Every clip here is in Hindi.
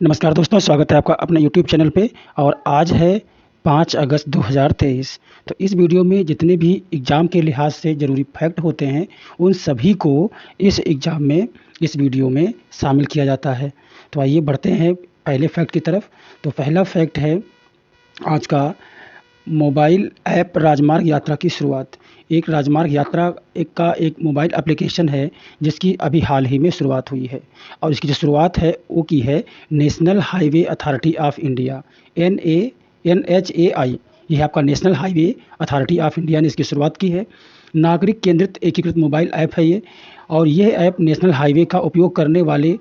नमस्कार दोस्तों, स्वागत है आपका अपने यूट्यूब चैनल पे। और आज है 5 अगस्त 2023। तो इस वीडियो में जितने भी एग्ज़ाम के लिहाज से ज़रूरी फैक्ट होते हैं उन सभी को इस एग्ज़ाम में इस वीडियो में शामिल किया जाता है। तो आइए बढ़ते हैं पहले फैक्ट की तरफ। तो पहला फैक्ट है आज का, मोबाइल ऐप राजमार्ग यात्रा की शुरुआत। एक राजमार्ग यात्रा एक मोबाइल एप्लीकेशन है जिसकी अभी हाल ही में शुरुआत हुई है। और इसकी जो शुरुआत है वो की है national highway authority of India, NHAI। यह आपका national highway authority of India ने इसकी शुरुआत की है। नागरिक केंद्रित एकीकृत मोबाइल ऐप है ये। और यह ऐप नेशनल हाईवे का उपयोग करने वाले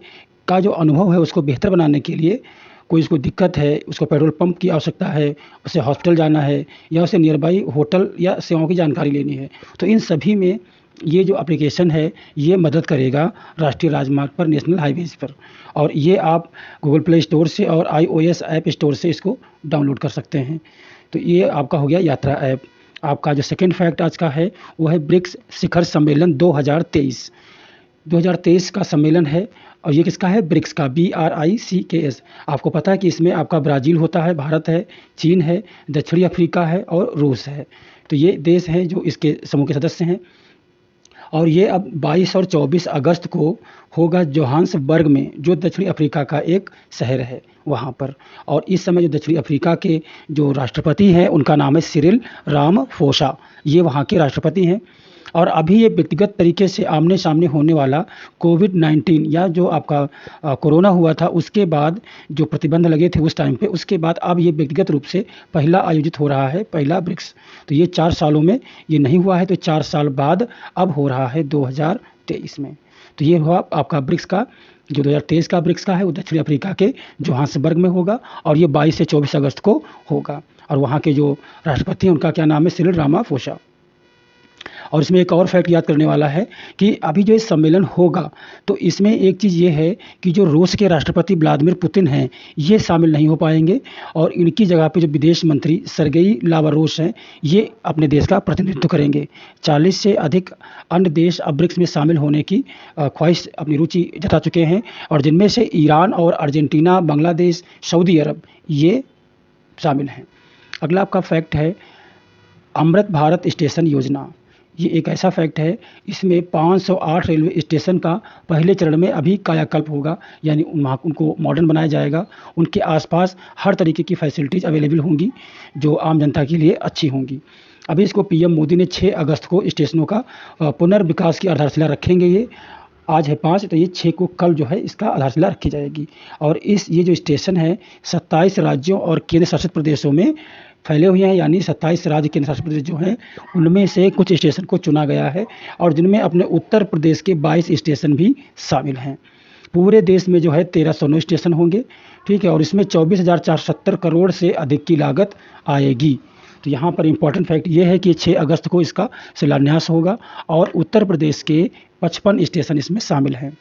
का जो अनुभव है उसको बेहतर बनाने के लिए, कोई उसको दिक्कत है, उसको पेट्रोल पंप की आवश्यकता है, उसे हॉस्पिटल जाना है या उसे नियर बाई होटल या सेवाओं की जानकारी लेनी है, तो इन सभी में ये जो एप्लीकेशन है ये मदद करेगा राष्ट्रीय राजमार्ग पर, नेशनल हाईवेज़ पर। और ये आप गूगल प्ले स्टोर से और iOS ऐप स्टोर से इसको डाउनलोड कर सकते हैं। तो ये आपका हो गया यात्रा ऐप। आपका जो सेकंड फैक्ट आज का है वो है ब्रिक्स शिखर सम्मेलन 2023। 2023 का सम्मेलन है और ये किसका है? ब्रिक्स का, BRICS। आपको पता है कि इसमें आपका ब्राज़ील होता है, भारत है, चीन है, दक्षिणी अफ्रीका है और रूस है। तो ये देश हैं जो इसके समूह के सदस्य हैं। और ये अब 22 और 24 अगस्त को होगा जोहान्सबर्ग में, जो दक्षिणी अफ्रीका का एक शहर है वहाँ पर। और इस समय जो दक्षिणी अफ्रीका के जो राष्ट्रपति हैं उनका नाम है सिरिल रामाफोसा। ये वहाँ के राष्ट्रपति हैं। और अभी ये व्यक्तिगत तरीके से आमने सामने होने वाला कोविड-19 या जो आपका कोरोना हुआ था उसके बाद जो प्रतिबंध लगे थे उस टाइम पे, उसके बाद अब ये व्यक्तिगत रूप से पहला आयोजित हो रहा है, पहला ब्रिक्स। तो ये 4 सालों में ये नहीं हुआ है, तो 4 साल बाद अब हो रहा है 2023 में। तो ये हुआ आपका ब्रिक्स का, जो 2023 का ब्रिक्स का है वो दक्षिणी अफ्रीका के जोहान्सबर्ग में होगा और ये 22 से 24 अगस्त को होगा। और वहाँ के जो राष्ट्रपति हैं उनका क्या नाम है? Cyril Ramaphosa. और इसमें एक और फैक्ट याद करने वाला है कि अभी जो ये सम्मेलन होगा तो इसमें एक चीज़ ये है कि जो रूस के राष्ट्रपति व्लादिमीर पुतिन हैं ये शामिल नहीं हो पाएंगे और इनकी जगह पे जो विदेश मंत्री सर्गेई लावरोस हैं ये अपने देश का प्रतिनिधित्व करेंगे। 40 से अधिक अन्य देश अब ब्रिक्स में शामिल होने की ख्वाहिश, अपनी रुचि जता चुके हैं और जिनमें से ईरान और अर्जेंटीना, बांग्लादेश, सऊदी अरब ये शामिल हैं। अगला आपका फैक्ट है अमृत भारत स्टेशन योजना। ये एक ऐसा फैक्ट है, इसमें 508 रेलवे स्टेशन का पहले चरण में अभी कायाकल्प होगा, यानी वहाँ उनको मॉडर्न बनाया जाएगा। उनके आसपास हर तरीके की फैसिलिटीज़ अवेलेबल होंगी जो आम जनता के लिए अच्छी होंगी। अभी इसको PM मोदी ने 6 अगस्त को स्टेशनों का पुनर्विकास की आधारशिला रखेंगे। ये आज है 5, तो ये 6 को कल जो है इसका आधारशिला रखी जाएगी। और ये जो स्टेशन है 27 राज्यों और केंद्र शासित प्रदेशों में फैले हुए हैं, यानी 27 राज्य केंद्र शासित प्रदेश जो हैं उनमें से कुछ स्टेशन को चुना गया है और जिनमें अपने उत्तर प्रदेश के 22 स्टेशन भी शामिल हैं। पूरे देश में जो है 1309 स्टेशन होंगे, ठीक है। और इसमें 24,470 करोड़ से अधिक की लागत आएगी। तो यहाँ पर इम्पॉर्टेंट फैक्ट ये है कि 6 अगस्त को इसका शिलान्यास होगा और उत्तर प्रदेश के 55 स्टेशन इसमें शामिल हैं।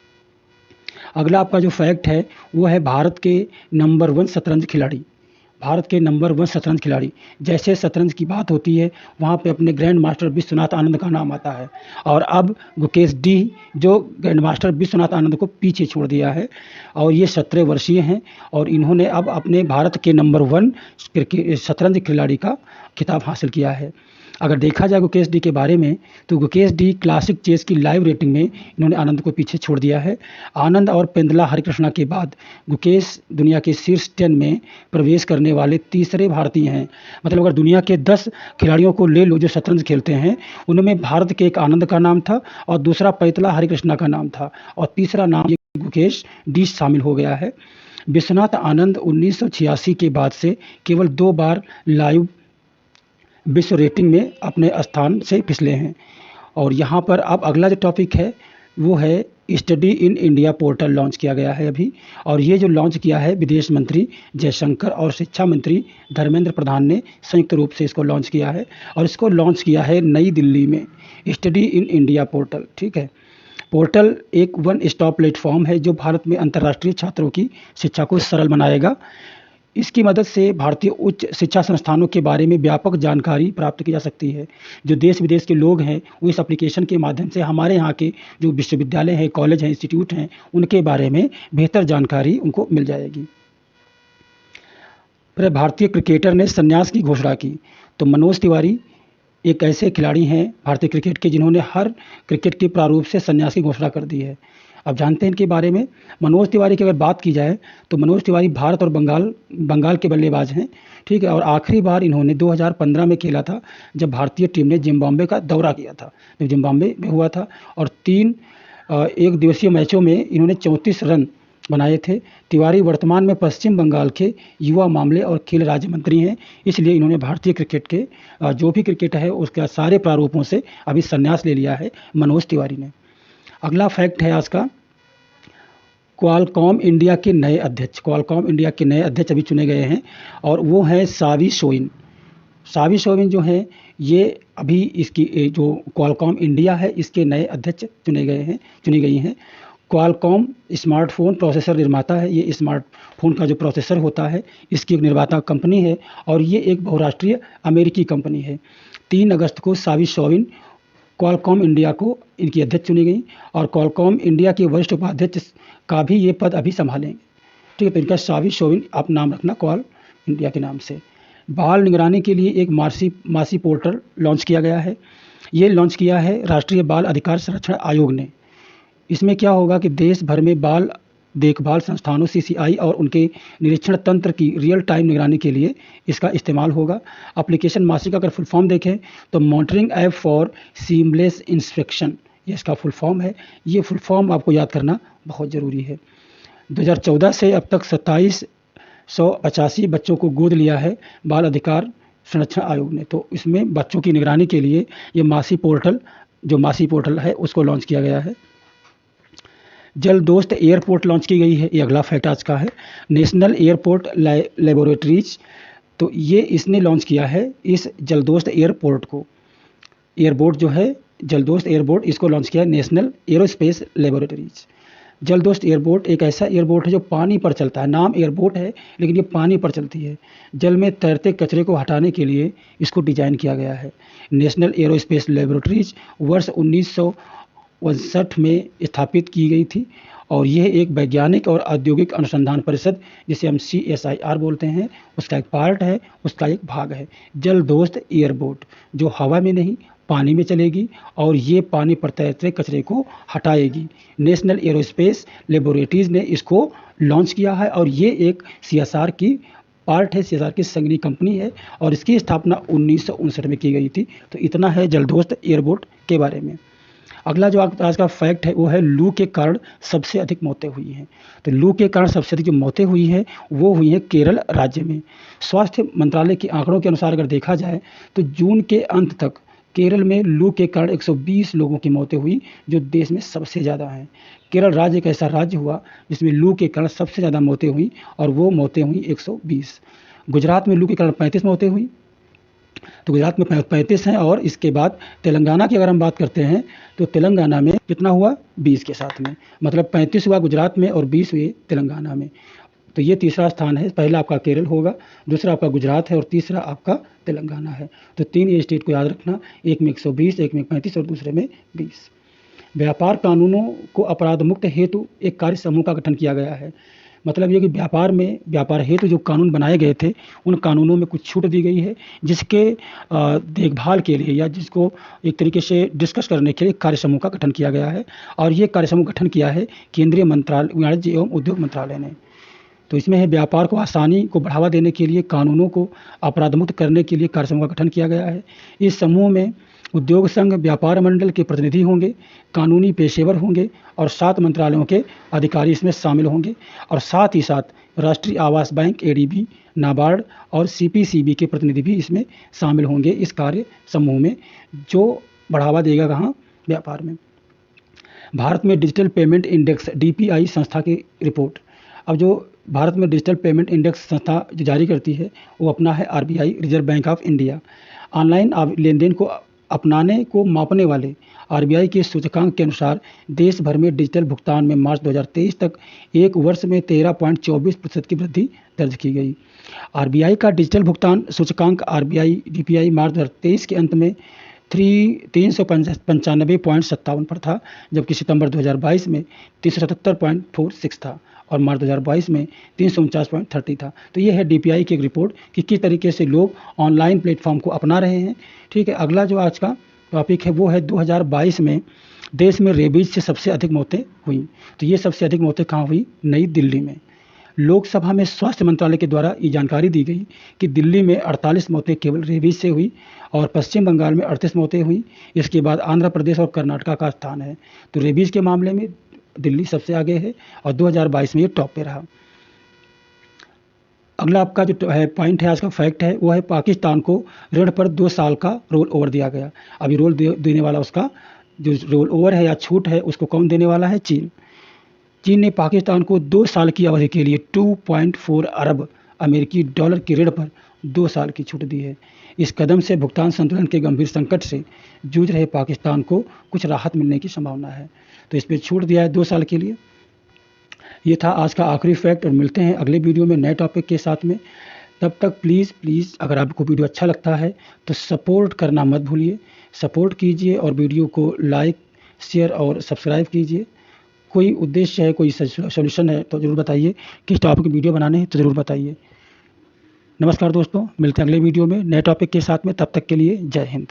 अगला आपका जो फैक्ट है वो है भारत के नंबर 1 शतरंज खिलाड़ी। भारत के नंबर 1 शतरंज खिलाड़ी, जैसे शतरंज की बात होती है वहाँ पे अपने ग्रैंड मास्टर विश्वनाथ आनंद का नाम आता है और अब गुकेश डी जो ग्रैंड मास्टर विश्वनाथ आनंद को पीछे छोड़ दिया है और ये 17 वर्षीय हैं और इन्होंने अब अपने भारत के नंबर 1 शतरंज खिलाड़ी का खिताब हासिल किया है। अगर देखा जाए गुकेश डी के बारे में तो गुकेश डी क्लासिक चेस की लाइव रेटिंग में इन्होंने आनंद को पीछे छोड़ दिया है। आनंद और पेंदला हरिकृष्णा के बाद गुकेश दुनिया के शीर्ष 10 में प्रवेश करने वाले तीसरे भारतीय हैं। मतलब अगर दुनिया के 10 खिलाड़ियों को ले लो जो शतरंज खेलते हैं, उनमें भारत के एक आनंद का नाम था और दूसरा पेंदला हरिकृष्णा का नाम था और तीसरा नाम गुकेश डी शामिल हो गया है। विश्वनाथ आनंद 1986 के बाद से केवल 2 बार लाइव विश्व रेटिंग में अपने स्थान से फिसले हैं। और यहाँ पर अब अगला जो टॉपिक है वो है study in India portal launch किया गया है अभी। और ये जो लॉन्च किया है विदेश मंत्री जयशंकर और शिक्षा मंत्री धर्मेंद्र प्रधान ने संयुक्त रूप से इसको लॉन्च किया है और इसको लॉन्च किया है नई दिल्ली में, स्टडी इन इंडिया पोर्टल, ठीक है। पोर्टल एक वन स्टॉप प्लेटफॉर्म है जो भारत में अंतर्राष्ट्रीय छात्रों की शिक्षा को सरल बनाएगा। इसकी मदद से भारतीय उच्च शिक्षा संस्थानों के बारे में व्यापक जानकारी प्राप्त की जा सकती है। जो देश विदेश के लोग हैं वो इस एप्लीकेशन के माध्यम से हमारे यहाँ के जो विश्वविद्यालय हैं, कॉलेज हैं, इंस्टीट्यूट हैं, उनके बारे में बेहतर जानकारी उनको मिल जाएगी। फिर भारतीय क्रिकेटर ने संन्यास की घोषणा की। तो मनोज तिवारी एक ऐसे खिलाड़ी हैं भारतीय क्रिकेट के जिन्होंने हर क्रिकेट के प्रारूप से संन्यास की घोषणा कर दी है। अब जानते हैं इनके बारे में। मनोज तिवारी की अगर बात की जाए तो मनोज तिवारी भारत और बंगाल के बल्लेबाज हैं, ठीक है। और आखिरी बार इन्होंने 2015 में खेला था, जब भारतीय टीम ने जिम्बाब्वे का दौरा किया था, जब जिम्बाब्वे में हुआ था। और 3 एक दिवसीय मैचों में इन्होंने 34 रन बनाए थे। तिवारी वर्तमान में पश्चिम बंगाल के युवा मामले और खेल राज्य मंत्री हैं, इसलिए इन्होंने भारतीय क्रिकेट के जो भी क्रिकेट है उसका सारे प्रारूपों से अभी संन्यास ले लिया है मनोज तिवारी ने। अगला फैक्ट है आज का, क्वालकॉम इंडिया के नए अध्यक्ष अभी चुने गए हैं और वो हैं सावी शोइन। सावी शोइन जो हैं ये अभी इसकी जो क्वालकॉम इंडिया है इसके नए अध्यक्ष चुनी गई हैं। क्वालकॉम स्मार्टफोन प्रोसेसर निर्माता है। ये स्मार्टफोन का जो प्रोसेसर होता है इसकी एक निर्माता कंपनी है और ये एक बहुराष्ट्रीय अमेरिकी कंपनी है। 3 अगस्त को सावी शोइन क्वालकॉम इंडिया को इनकी अध्यक्ष चुनी गई और क्वालकॉम इंडिया के वरिष्ठ उपाध्यक्ष का भी ये पद अभी संभालेंगे, ठीक है। तो इनका सावी शोइन आप नाम रखना क्वाल इंडिया के नाम से। बाल निगरानी के लिए एक मासी पोर्टल लॉन्च किया गया है। ये लॉन्च किया है राष्ट्रीय बाल अधिकार संरक्षण आयोग ने। इसमें क्या होगा कि देश भर में बाल देखभाल संस्थानों सीसीआई और उनके निरीक्षण तंत्र की रियल टाइम निगरानी के लिए इसका इस्तेमाल होगा। एप्लीकेशन मासी का अगर फुल फॉर्म देखें तो monitoring app for seamless inspection, ये इसका फुल फॉर्म है। ये फुल फॉर्म आपको याद करना बहुत ज़रूरी है। 2014 से अब तक 2785 बच्चों को गोद लिया है बाल अधिकार संरक्षण आयोग ने। तो इसमें बच्चों की निगरानी के लिए ये मासी पोर्टल है उसको लॉन्च किया गया है। जल दोस्त एयरपोर्ट लॉन्च की गई है, ये अगला फैक्ट आज का है। नेशनल एयरपोर्ट लेबोरेटरीज, तो ये इसने लॉन्च किया है इस जलदोस्त एयरपोर्ट को। एयरपोर्ट जो है जलदोस्त एयरपोर्ट, इसको लॉन्च किया है national aerospace laboratories. Jaldost airport एक ऐसा एयरपोर्ट है जो पानी पर चलता है। नाम एयरपोर्ट है लेकिन ये पानी पर चलती है। जल में तैरते कचरे को हटाने के लिए इसको डिजाइन किया गया है। नेशनल एरोस्पेस लेबोरेटरीज वर्ष 1959 में स्थापित की गई थी और यह एक वैज्ञानिक और औद्योगिक अनुसंधान परिषद, जिसे हम CSIR बोलते हैं, उसका एक पार्ट है, उसका एक भाग है। जल दोस्त एयरपोर्ट जो हवा में नहीं पानी में चलेगी और ये पानी पर तैरते कचरे को हटाएगी। नेशनल एरोस्पेस लेबोरेटरीज ने इसको लॉन्च किया है और ये एक CSR की पार्ट है, CSR की संगनी कंपनी है और इसकी स्थापना 1959 में की गई थी। तो इतना है जलदोस्त एयरपोर्ट के बारे में। अगला जो आज का फैक्ट है वो है लू के कारण सबसे अधिक मौतें हुई हैं। तो लू के कारण सबसे अधिक जो मौतें हुई हैं वो हुई हैं केरल राज्य में। स्वास्थ्य मंत्रालय के आंकड़ों के अनुसार अगर देखा जाए तो जून के अंत तक केरल में लू के कारण 120 लोगों की मौतें हुई, जो देश में सबसे ज़्यादा हैं। केरल राज्य एक ऐसा राज्य हुआ जिसमें लू के कारण सबसे ज़्यादा मौतें हुई और वो मौतें हुई 120। गुजरात में लू के कारण 35 मौतें हुई, तो गुजरात में 35 हैं। और इसके बाद तेलंगाना की अगर हम बात करते हैं तो तेलंगाना में कितना हुआ, 20 के साथ में, मतलब 35 हुआ गुजरात में और 20 हुए तेलंगाना में। तो ये तीसरा स्थान है। पहला आपका केरल होगा, दूसरा आपका गुजरात है और तीसरा आपका तेलंगाना है। तो 3 ये स्टेट को याद रखना, एक में 120, एक में 35 और दूसरे में 20। व्यापार कानूनों को अपराध मुक्त हेतु एक कार्य समूह का गठन किया गया है। मतलब ये कि व्यापार हेतु जो कानून बनाए गए थे उन कानूनों में कुछ छूट दी गई है, जिसके देखभाल के लिए या जिसको एक तरीके से डिस्कस करने के लिए कार्य समूह का गठन किया गया है। और ये कार्य समूह गठन किया है केंद्रीय वाणिज्य एवं उद्योग मंत्रालय ने। तो इसमें है व्यापार को आसानी को बढ़ावा देने के लिए कानूनों को अपराध मुक्त करने के लिए कार्य समूह का गठन किया गया है। इस समूह में उद्योग संघ, व्यापार मंडल के प्रतिनिधि होंगे, कानूनी पेशेवर होंगे और 7 मंत्रालयों के अधिकारी इसमें शामिल होंगे। और साथ ही साथ राष्ट्रीय आवास बैंक ADB, नाबार्ड और CPCB के प्रतिनिधि भी इसमें शामिल होंगे इस कार्य समूह में, जो बढ़ावा देगा कहाँ, व्यापार में। भारत में डिजिटल पेमेंट इंडेक्स DPI संस्था की रिपोर्ट। अब जो भारत में डिजिटल पेमेंट इंडेक्स संस्था जो जारी करती है वो अपना है RBI, reserve bank of India. Online लेनदेन को अपनाने को मापने वाले RBI के सूचकांक के अनुसार देश भर में डिजिटल भुगतान में मार्च 2023 तक एक वर्ष में 13.24% की वृद्धि दर्ज की गई। RBI का डिजिटल भुगतान सूचकांक RBI DPI मार्च 2023 के अंत में 395.57 पर था, जबकि सितंबर 2022 में 377.46 था और मार्च 2022 में 349.30 था। तो ये है डीपीआई की एक रिपोर्ट कि किस तरीके से लोग ऑनलाइन प्लेटफॉर्म को अपना रहे हैं। ठीक है, अगला जो आज का टॉपिक है वो है 2022 में देश में रेबीज से सबसे अधिक मौतें हुई। तो ये सबसे अधिक मौतें कहाँ हुई? नई दिल्ली में। लोकसभा में स्वास्थ्य मंत्रालय के द्वारा ये जानकारी दी गई कि दिल्ली में 48 मौतें केवल रेबीज से हुई और पश्चिम बंगाल में 38 मौतें हुई। इसके बाद आंध्र प्रदेश और कर्नाटका का स्थान है। तो रेबीज के मामले में दिल्ली सबसे आगे है और 2022 में ये टॉप पे रहा। अगला आपका जो है पॉइंट है, आज का फैक्ट है, वो है पाकिस्तान को ऋण पर 2 साल का रोल ओवर दिया गया। अभी रोल देने वाला, उसका जो रोल ओवर है या छूट है, उसको कौन देने वाला है? चीन। चीन ने पाकिस्तान को 2 साल की अवधि के लिए 2.4 अरब अमेरिकी डॉलर की ऋण पर 2 साल की छूट दी है। इस कदम से भुगतान संतुलन के गंभीर संकट से जूझ रहे पाकिस्तान को कुछ राहत मिलने की संभावना है। तो इस पर छूट दिया है 2 साल के लिए। ये था आज का आखिरी फैक्ट और मिलते हैं अगले वीडियो में नए टॉपिक के साथ में। तब तक प्लीज़ अगर आपको वीडियो अच्छा लगता है तो सपोर्ट करना मत भूलिए। सपोर्ट कीजिए और वीडियो को लाइक, शेयर और सब्सक्राइब कीजिए। कोई उद्देश्य है, कोई सॉल्यूशन है तो ज़रूर बताइए, किस टॉपिक की वीडियो बनाने हैं तो ज़रूर बताइए। नमस्कार दोस्तों, मिलते हैं अगले वीडियो में नए टॉपिक के साथ में। तब तक के लिए जय हिंद।